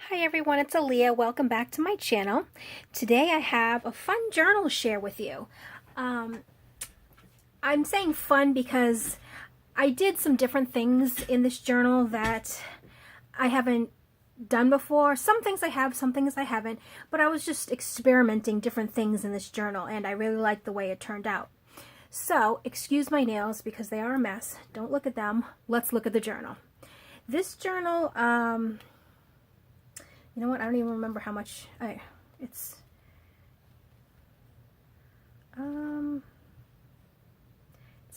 Hi everyone, it's Alia. Welcome back to my channel. Today I have a fun journal to share with you. I'm saying fun because I did some different things in this journal that I haven't done before. Some things I have, some things I haven't, but I was just experimenting different things in this journal and I really liked the way it turned out. So, excuse my nails because they are a mess. Don't look at them. Let's look at the journal. This journal, you know what? I don't even remember how much. It's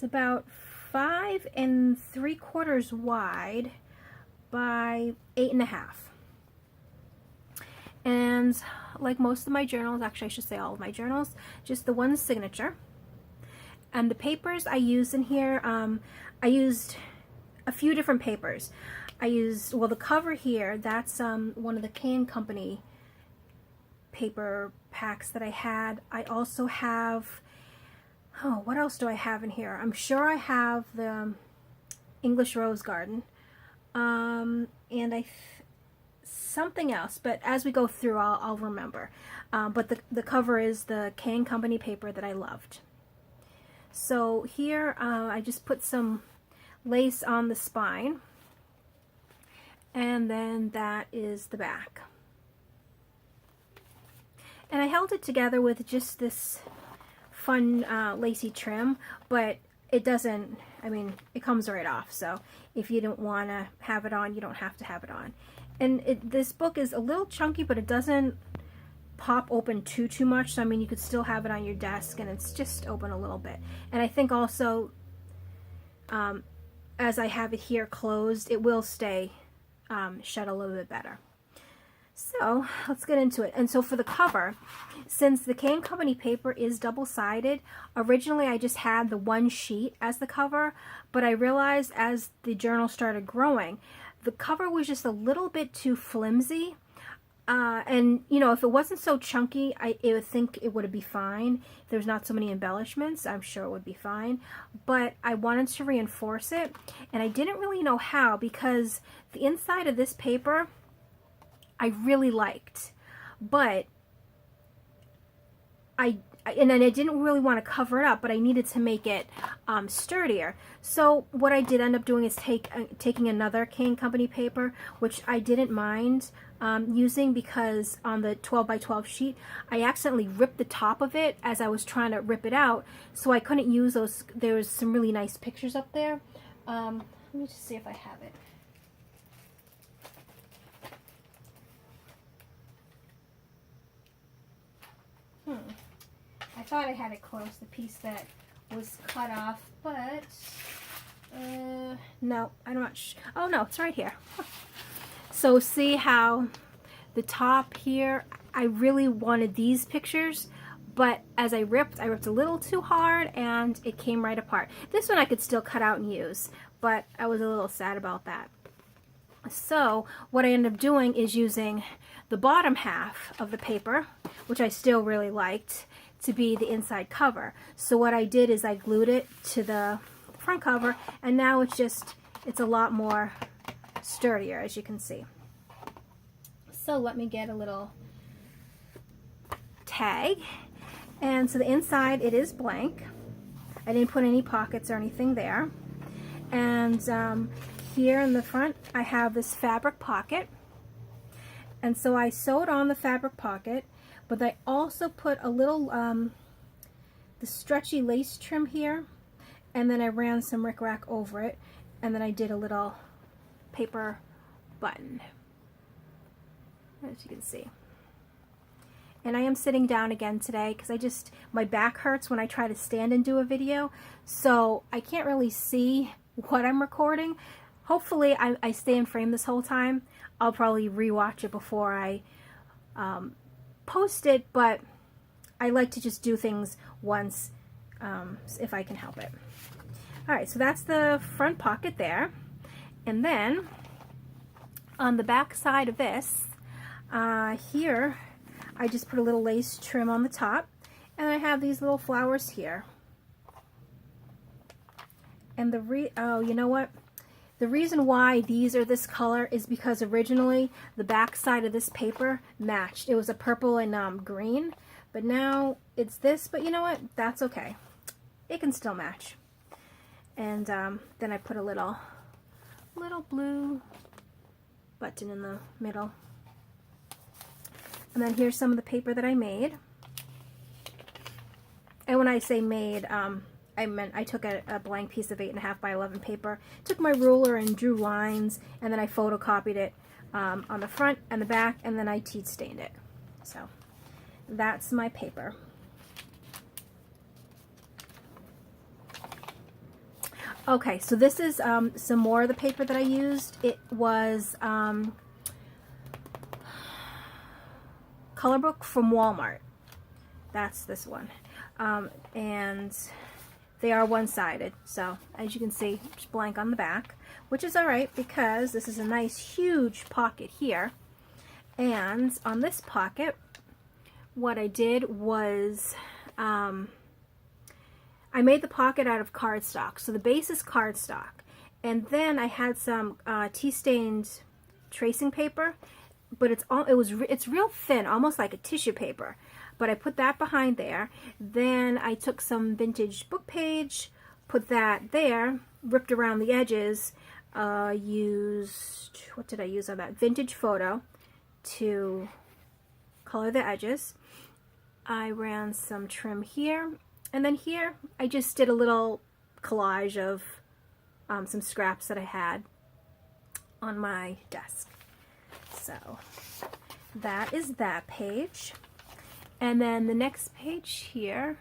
about 5 3/4 wide by 8.5. And like most of my journals, actually I should say all of my journals, just the one signature. And the papers I used in here, I used a few different papers. I used, well, the cover here, that's one of the Can Company paper packs that I had. I also have, oh, what else do I have in here? I'm sure I have the English Rose Garden, and something else, but as we go through, I'll remember. But the cover is the Can Company paper that I loved. So here, I just put some lace on the spine. And then that is the back. And I held it together with just this fun lacy trim, but it doesn't, I mean, it comes right off. So if you don't want to have it on, you don't have to have it on. And this book is a little chunky, but it doesn't pop open too much. So I mean, you could still have it on your desk and it's just open a little bit. And I think also, as I have it here closed, it will stay shut a little bit better. So let's get into it. And so for the cover, since the Can Company paper is double-sided, originally I just had the one sheet as the cover, but I realized as the journal started growing, the cover was just a little bit too flimsy. And you know, if it wasn't so chunky, I would think it would be fine. If there's not so many embellishments, I'm sure it would be fine. But I wanted to reinforce it, and I didn't really know how, because the inside of this paper I really liked, but I didn't really want to cover it up, but I needed to make it sturdier. So what I did end up doing is taking another Can Company paper, which I didn't mind using, because on the 12 by 12 sheet, I accidentally ripped the top of it as I was trying to rip it out, so I couldn't use those. There was some really nice pictures up there. Let me just see if I have it. I thought I had it close, the piece that was cut off, but no, I'm not oh no, it's right here. So see how the top here, I really wanted these pictures, but as I ripped a little too hard and it came right apart. This one I could still cut out and use, but I was a little sad about that. So what I ended up doing is using the bottom half of the paper, which I still really liked, to be the inside cover. So what I did is I glued it to the front cover, and now it's a lot more sturdier, as you can see. So let me get a little tag. And so the inside, it is blank. I didn't put any pockets or anything there. And here in the front, I have this fabric pocket. And so I sewed on the fabric pocket, but I also put a little the stretchy lace trim here, and then I ran some rickrack over it, and then I did a little paper button, as you can see. And I am sitting down again today because my back hurts when I try to stand and do a video, so I can't really see what I'm recording. Hopefully I stay in frame this whole time. I'll probably rewatch it before I post it, but I like to just do things once if I can help it. Alright, so that's the front pocket there. And then on the back side of this, here I just put a little lace trim on the top, and I have these little flowers here. And oh, you know what? The reason why these are this color is because originally the back side of this paper matched. It was a purple and green, but now it's this, but you know what? That's okay. It can still match. And then I put a little blue button in the middle. And then here's some of the paper that I made. And when I say made, I meant I took a blank piece of 8.5 by 11 paper, took my ruler and drew lines, and then I photocopied it on the front and the back, and then I tea stained it. So that's my paper. Okay, so this is some more of the paper that I used. It was color book from Walmart. That's this one. And they are one-sided, so as you can see, it's blank on the back, which is alright because this is a nice huge pocket here. And on this pocket, what I did was I made the pocket out of cardstock. So the base is cardstock, and then I had some tea-stained tracing paper, but it's real thin, almost like a tissue paper. But I put that behind there. Then I took some vintage book page, put that there, ripped around the edges, used, what did I use on that? Vintage photo to color the edges. I ran some trim here, and then here I just did a little collage of some scraps that I had on my desk. So that is that page. And then the next page here,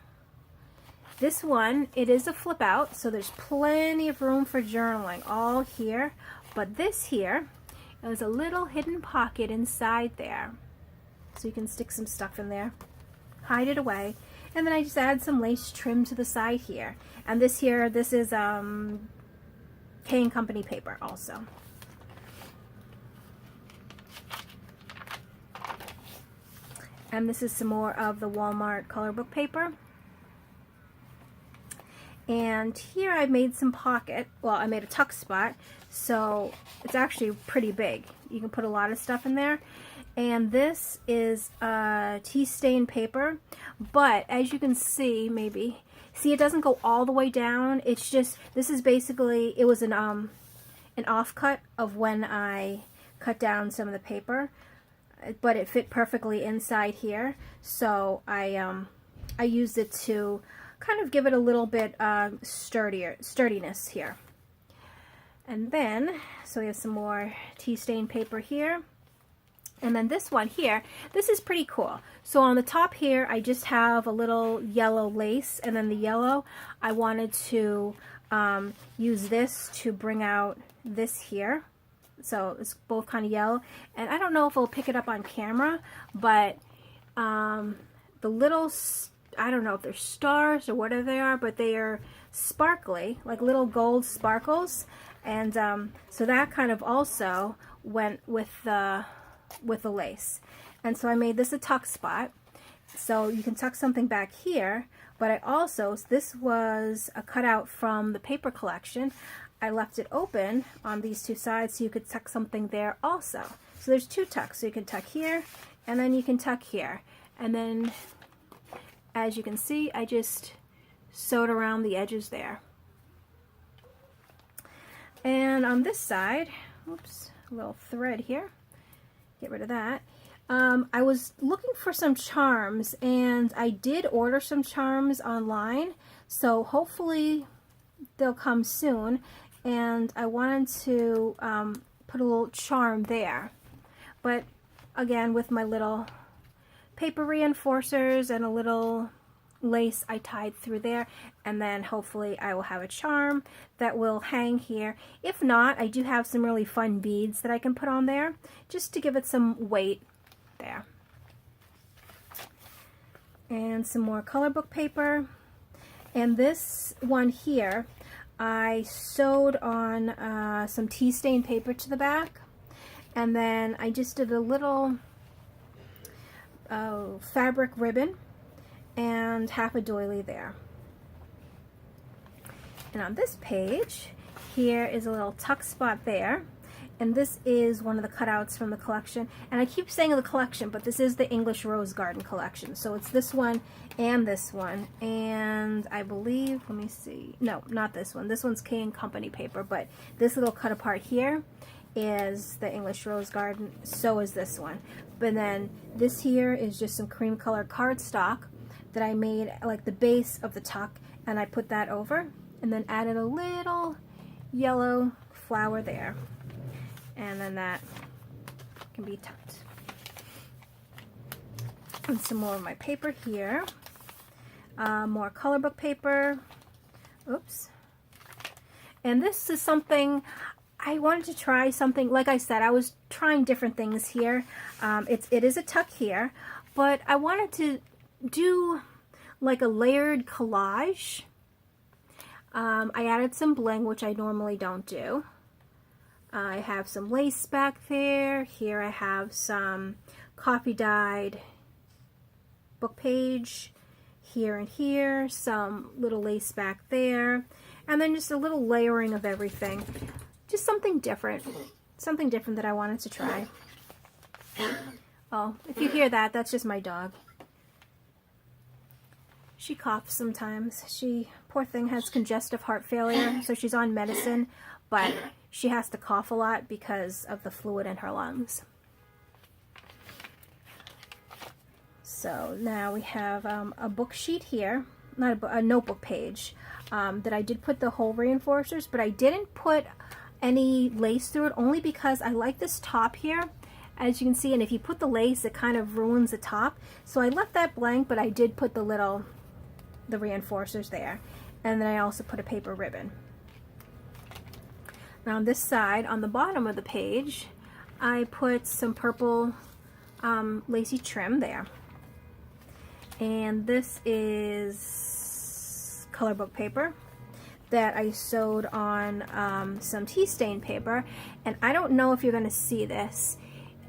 this one, it is a flip out, so there's plenty of room for journaling all here. But this here is a little hidden pocket inside there. So you can stick some stuff in there, hide it away. And then I just add some lace trim to the side here. And this here, this is K & Company paper also. And this is some more of the Walmart color book paper. And here I made some pocket, well, I made a tuck spot, so it's actually pretty big. You can put a lot of stuff in there. And this is tea stained paper, but as you can see, maybe, see, it doesn't go all the way down. It's just, this is basically, it was an offcut of when I cut down some of the paper, but it fit perfectly inside here. So I used it to kind of give it a little bit sturdiness here. And then, so we have some more tea stained paper here. And then this one here, this is pretty cool. So on the top here, I just have a little yellow lace, and then the yellow, I wanted to use this to bring out this here. So it's both kind of yellow. And I don't know if I'll pick it up on camera, but the little, I don't know if they're stars or whatever they are, but they are sparkly, like little gold sparkles. And so that kind of also went with the lace. And so I made this a tuck spot, so you can tuck something back here. But I also, this was a cutout from the paper collection, I left it open on these two sides so you could tuck something there also. So there's two tucks, so you can tuck here and then you can tuck here. And then as you can see, I just sewed around the edges there. And on this side, oops, a little thread here, get rid of that. I was looking for some charms, and I did order some charms online, so hopefully they'll come soon. And I wanted to put a little charm there, but again with my little paper reinforcers and a little lace I tied through there, and then hopefully I will have a charm that will hang here. If not, I do have some really fun beads that I can put on there just to give it some weight there. And some more color book paper, and this one here I sewed on some tea stain paper to the back, and then I just did a little fabric ribbon and half a doily there. And on this page, here is a little tuck spot there. And this is one of the cutouts from the collection. And I keep saying the collection, but this is the English Rose Garden collection. So it's this one and this one. And I believe, let me see. No, not this one. This one's K & Company paper. But this little cut apart here is the English Rose Garden. So is this one. But then this here is just some cream colored cardstock that I made like the base of the tuck. And I put that over. And then added a little yellow flower there. And then that can be tucked. And some more of my paper here. More color book paper. Oops. And this is something, I wanted to try something, like I said, I was trying different things here. It is a tuck here, but I wanted to do like a layered collage. I added some bling, which I normally don't do. I have some lace back there. Here I have some coffee dyed book page. Here and here, some little lace back there. And then just a little layering of everything. Just something different. Something different that I wanted to try. Oh, if you hear that, that's just my dog. She coughs sometimes. She, poor thing, has congestive heart failure, so she's on medicine, but she has to cough a lot because of the fluid in her lungs. So now we have a book sheet here, not a notebook page, that I did put the hole reinforcers, but I didn't put any lace through it only because I like this top here, as you can see, and if you put the lace, it kind of ruins the top. So I left that blank, but I did put the reinforcers there. And then I also put a paper ribbon. Now on this side, on the bottom of the page, I put some purple lacy trim there. And this is color book paper that I sewed on some tea stain paper. And I don't know if you're going to see this.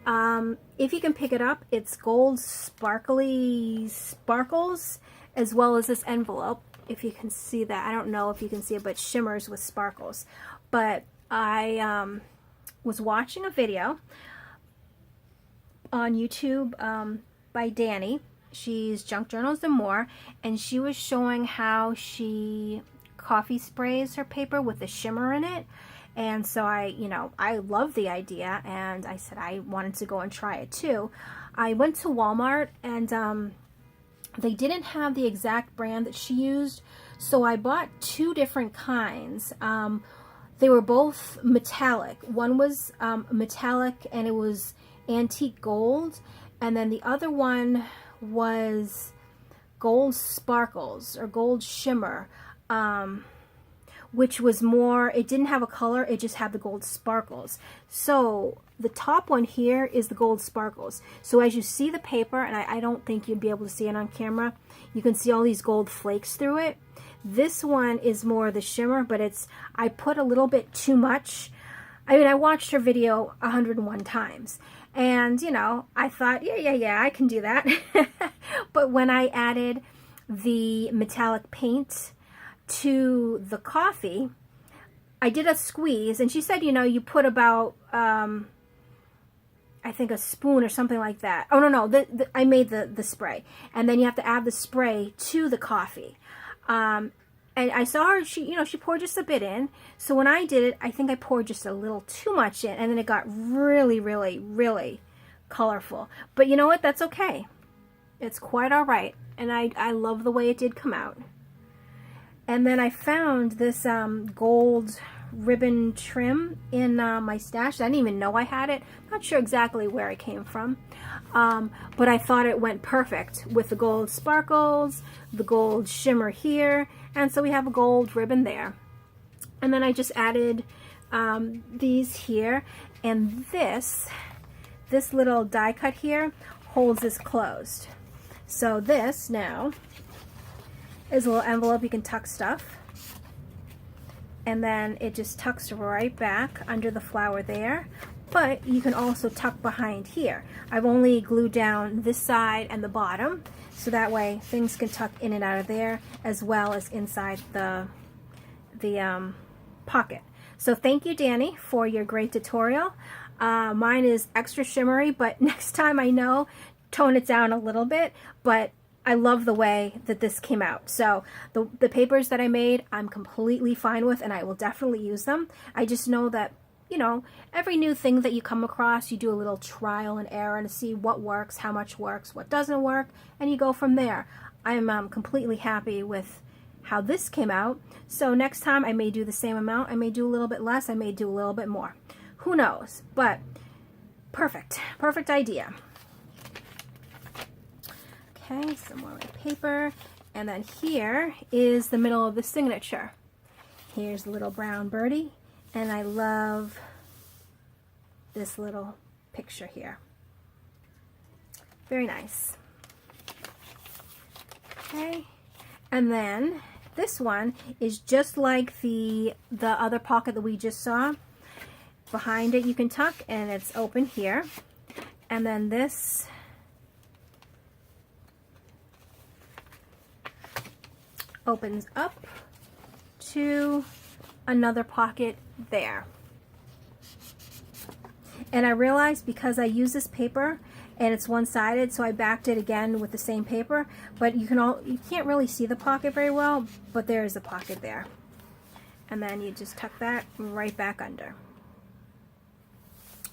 If you can pick it up, it's gold sparkly sparkles, as well as this envelope. If you can see that, I don't know if you can see it, but shimmers with sparkles. But I was watching a video on YouTube by Danny. She's Junk Journals and More, and she was showing how she coffee sprays her paper with the shimmer in it. And so I love the idea, and I said I wanted to go and try it too. I went to Walmart, and they didn't have the exact brand that she used, so I bought two different kinds. They were both metallic. One was metallic, and it was antique gold, and then the other one was gold sparkles or gold shimmer, which was more, it didn't have a color, it just had the gold sparkles. So the top one here is the gold sparkles. So as you see the paper, and I don't think you'd be able to see it on camera, you can see all these gold flakes through it. This one is more the shimmer, but I put a little bit too much. I mean, I watched her video 101 times. And, I thought, yeah, I can do that. But when I added the metallic paint to the coffee, I did a squeeze, and she said, you put about, I think a spoon or something like that. Oh, no, I made the spray. And then you have to add the spray to the coffee. And I saw her, she poured just a bit in. So when I did it, I think I poured just a little too much in, and then it got really, really, really colorful. But you know what? That's okay. It's quite all right. And I love the way it did come out. And then I found this gold ribbon trim in my stash. I didn't even know I had it. Not sure exactly where it came from. But I thought it went perfect with the gold sparkles, the gold shimmer here, and so we have a gold ribbon there. And then I just added these here, and this little die cut here holds this closed. So this now is a little envelope you can tuck stuff, and then it just tucks right back under the flower there. But you can also tuck behind here. I've only glued down this side and the bottom, so that way things can tuck in and out of there, as well as inside the pocket. So thank you, Danny, for your great tutorial. Mine is extra shimmery, but next time I know, tone it down a little bit, but I love the way that this came out. So the papers that I made, I'm completely fine with, and I will definitely use them. I just know that, you know, every new thing that you come across, you do a little trial and error to see what works, how much works, what doesn't work, and you go from there. I'm completely happy with how this came out. So next time I may do the same amount, I may do a little bit less, I may do a little bit more. Who knows? But perfect, perfect idea. Okay, some more red paper. And then here is the middle of the signature. Here's the little brown birdie. And I love this little picture here. Very nice. Okay, and then this one is just like the other pocket that we just saw. Behind it you can tuck, and it's open here. And then this opens up to another pocket there. And I realized because I use this paper and it's one-sided, so I backed it again with the same paper, but you can't really see the pocket very well, but there is a pocket there. And then you just tuck that right back under.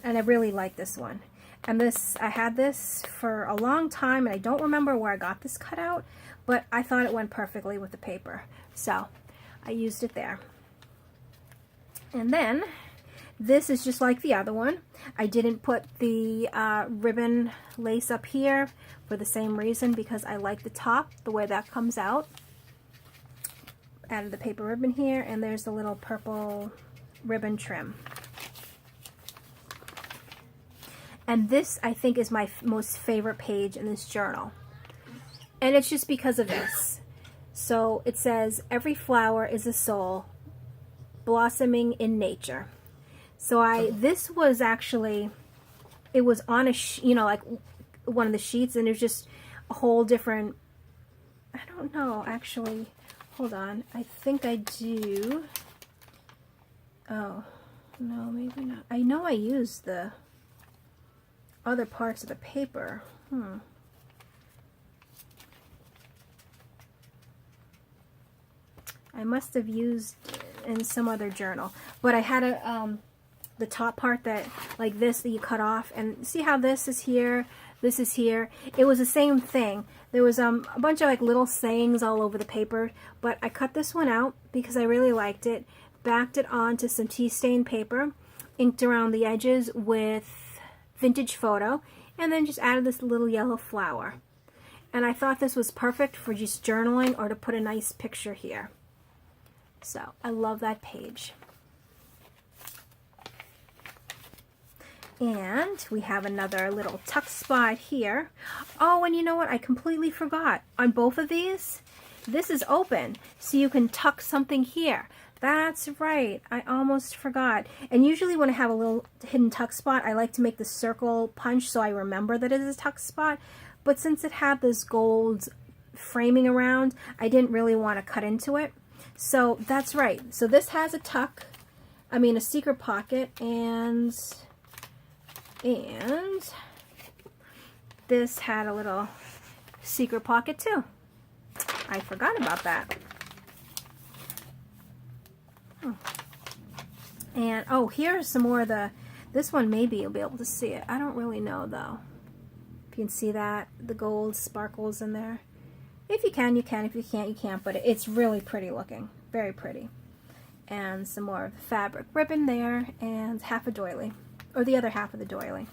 And I really like this one. And this, I had this for a long time, and I don't remember where I got this cut out, but I thought it went perfectly with the paper. So I used it there. And then this is just like the other one. I didn't put the ribbon lace up here for the same reason, because I like the top, the way that comes out. Added the paper ribbon here, and there's the little purple ribbon trim. And this, I think, is my most favorite page in this journal. And it's just because of this. So it says, every flower is a soul blossoming in nature. So this was actually, it was on a, like one of the sheets, and there's just a whole different, I don't know, actually, hold on, I think I do, oh, no, maybe not. I know I used the other parts of the paper. I must have used in some other journal, but I had the top part that, like this, that you cut off, and see how this is here, this is here. It was the same thing. There was a bunch of like little sayings all over the paper, but I cut this one out because I really liked it, backed it onto some tea stain paper, inked around the edges with vintage photo, and then just added this little yellow flower. And I thought this was perfect for just journaling or to put a nice picture here. So I love that page. And we have another little tuck spot here. Oh, and you know what? I completely forgot. On both of these, this is open, so you can tuck something here. That's right. I almost forgot. And usually when I have a little hidden tuck spot, I like to make the circle punch so I remember that it is a tuck spot. But since it had this gold framing around, I didn't really want to cut into it. So that's right. So this has a tuck, a secret pocket, and this had a little secret pocket too. I forgot about that. And oh, here's some more of this one maybe you'll be able to see it. I don't really know though. If you can see that, the gold sparkles in there. If you can, you can. If you can't, you can't. But it's really pretty looking. Very pretty. And some more fabric ribbon there, and half a doily. Or the other half of the doily.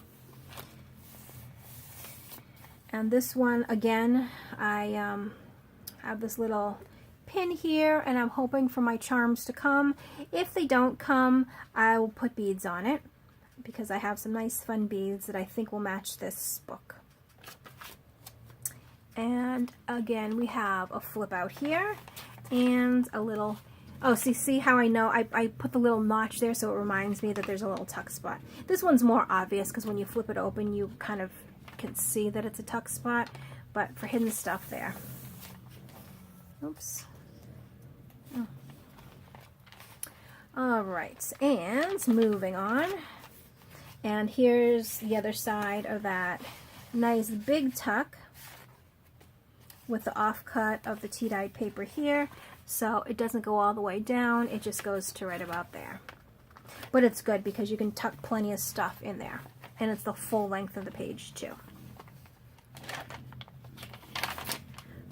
And this one, again, I have this little pin here, and I'm hoping for my charms to come. If they don't come, I will put beads on it, because I have some nice fun beads that I think will match this book. And again, we have a flip out here and a little, oh, see how I know? I put the little notch there so it reminds me that there's a little tuck spot. This one's more obvious because when you flip it open, you kind of can see that it's a tuck spot, but for hidden stuff there. Oops. All right, and moving on. And here's the other side of that nice big tuck with the offcut of the tea-dyed paper here. So it doesn't go all the way down, it just goes to right about there. But it's good because you can tuck plenty of stuff in there. And it's the full length of the page too.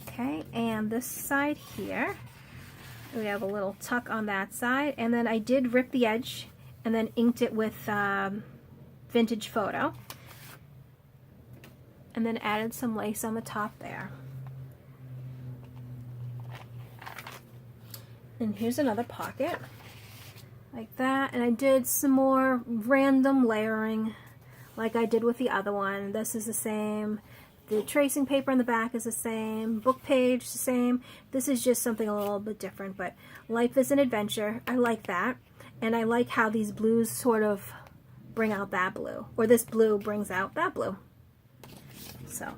Okay, and this side here, we have a little tuck on that side. And then I did rip the edge and then inked it with Vintage Photo. And then added some lace on the top there. And here's another pocket, like that. And I did some more random layering, like I did with the other one. This is the same. The tracing paper on the back is the same. Book page the same. This is just something a little bit different, but life is an adventure. I like that. And I like how these blues sort of bring out that blue, or this blue brings out that blue. So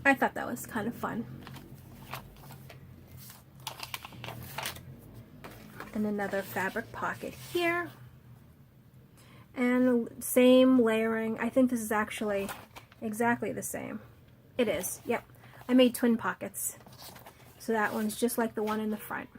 I thought that was kind of fun. And another fabric pocket here, and same layering. I think this is actually exactly the same. It is, yep. I made twin pockets, so that one's just like the one in the front.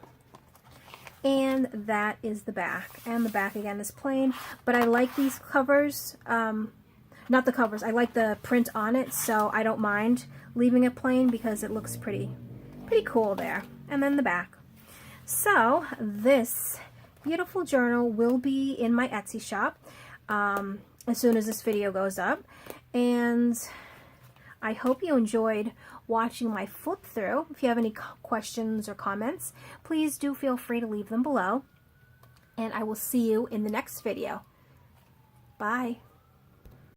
And that is the back, and the back again is plain, but I like these covers, not the covers, I like the print on it, so I don't mind leaving it plain because it looks pretty cool there. And then the back. So this beautiful journal will be in my Etsy shop as soon as this video goes up, and I hope you enjoyed watching my flip through. If you have any questions or comments, please do feel free to leave them below, and I will see you in the next video. Bye.